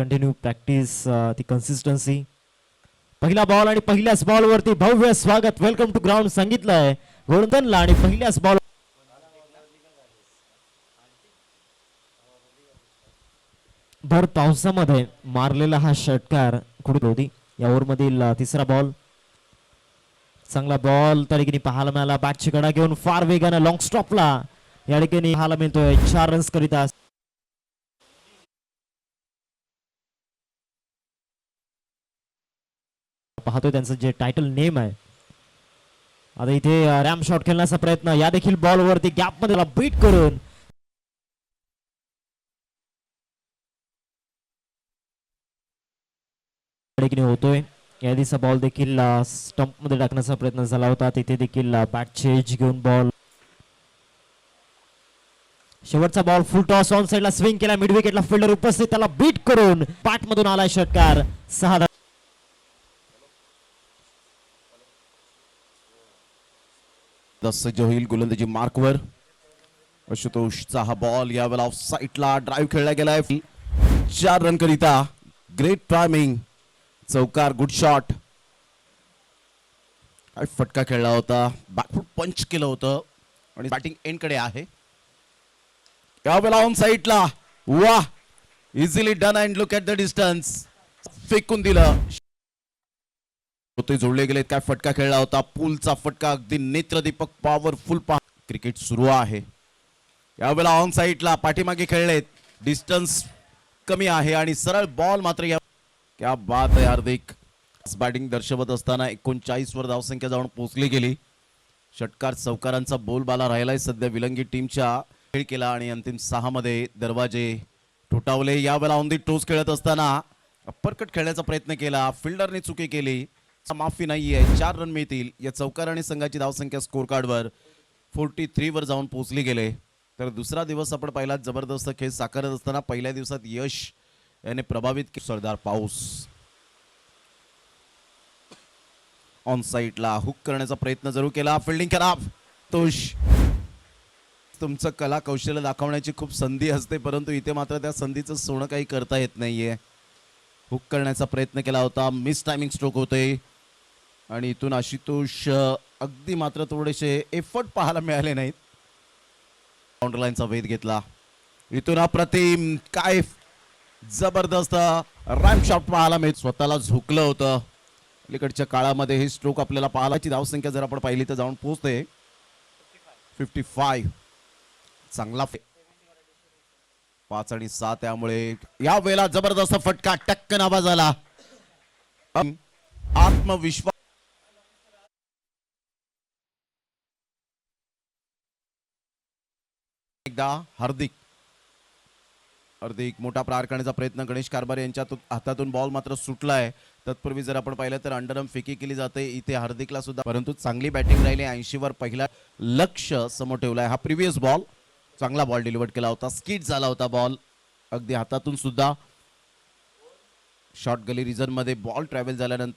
Continue practice, ती consistency. पहिला ball आणि पहिल्याच बॉल वरती भव्य स्वागत, वेलकम टू ग्राउंड सांगितलंय गोलंदाजला. आणि पहिल्याच बॉल भर पावसामध्ये मारलेला हा षटकार कुठे होती. या ओव्हर मधील तिसरा बॉल, चांगला बॉल त्या ठिकाणी पाहायला मिळाला. बॅटची कडा घेऊन फार वेगानं लॉंग स्टॉपला या ठिकाणी पाहायला मिळतोय. 4 रन्स करिता पाहतोय त्यांचं जे टायटल नेम आहे. आता इथे रॅम शॉट खेळण्याचा प्रयत्न, या देखील बॉल वरती गॅप मध्ये बीट करून होतोय. या दिवसा बॉल देखील स्टंप मध्ये टाकण्याचा प्रयत्न झाला होता. तिथे देखील बॅटचे एज घेऊन बॉल, शेवटचा बॉल फुल टॉस ऑन साइडला स्विंग केला. मिड विकेटला फिल्डर उपस्थित, त्याला बीट करून पाठ मधून आलाय षटकार. 6 सज्ज होईल गोलंदाजी मार्कवर. आशुतोषचा हा बॉल यावेळेला ऑफ साइडला ड्राइव्ह खेळला गेलाय 4 रन करिता. ग्रेट टायमिंग, चौकार, गुड शॉट. काय फटका खेळला होता, बॅकफूट पंच केलं होतं आणि बॅटिंग एंड कडे आहे. यावेळेला ऑन साइडला, वाह, easily done and look at the distance, फेकून दिलं. होते जोडले गेले. काय फटका खेळला होता, पूलचा फटका, अगदी नेत्रदीपक, पॉवरफुल. क्रिकेट सुरू आहे. यावेळेला ऑन साइडला पाठीमागे खेळलेत, डिस्टन्स कमी आहे आणि सरळ बॉल मात्र या. क्या बात आहे हार्दिक. बॅटिंग दर्शवत असताना 39 वर धावसंख्या जाऊन पोहोचली गेली. षटकार चौकारांचा बोलबाला राहिलाय सध्या विलंगी टीमच्या. खेळ केला आणि अंतिम 6 मध्ये दरवाजे ठोठावले. यावेळेला ऑन दी टोस खेळत असताना अप्परकट खेळण्याचा प्रयत्न केला, फिल्डरने चुकी केली, माफी नाहीये. 4 रन मिळतील. या चौकार आणि संघाची धावसंख्या स्कोर कार्डवर 43 वर जाऊन पोहोचली गेले. तर दुसरा दिवस आपण पहिला जबरदस्त खेळ साकारत असताना पहिल्या दिवसात यश याने प्रभावित केले. सरदार पाऊस ऑन साइडला हुक करण्याचा प्रयत्न जरूर केला, फिल्डिंग खराब. तोष, तुमचं कला कौशल्य दाखवण्याची खूप संधी असते, परंतु इथे मात्र त्या संधीचं सोनं काही करता येत नाहीये. हुक करण्याचा प्रयत्न केला होता, मिस टायमिंग स्ट्रोक होते आणि इथून आशुतोष अगदी मात्र थोडेसे एफर्ट पाहायला मिळाले नाहीत. काउंटर लाईनचा वेध घेतला. इथून अप्रतिम, काय जबरदस्त रॅम शॉट पाहायला मिळत. स्वतःला झोकलं होतं. अलीकडच्या काळामध्ये हे स्ट्रोक आपल्याला पाहायची धावसंख्या जर आपण पाहिली तर जाऊन पोहोचते 55. चांगला 5 आणि 6. त्यामुळे या वेळेला जबरदस्त फटका, टक्कन आवाज आला. आत्मविश्वास. एकदा हार्दिक मोठा प्रहार करण्याचा प्रयत्न गणेश कारभार यांच्या हातातून बॉल मात्र सुटलाय. तत्पूर्वी जर आपण पाहिलं तर अंडरआर्म फेकी केली जाते इथे हार्दिकला सुद्धा, परंतु चांगली बॅटिंग राहिली. 80 वर पहिला लक्ष समोर ठेवलाय. हा प्रिव्हियस बॉल, चांगला बॉल डिलिव्हर केला होता, स्किट झाला होता बॉल अगदी हातातून सुद्धा. शॉर्ट गली रिजन मध्ये बॉल ट्रॅव्हल झाल्यानंतर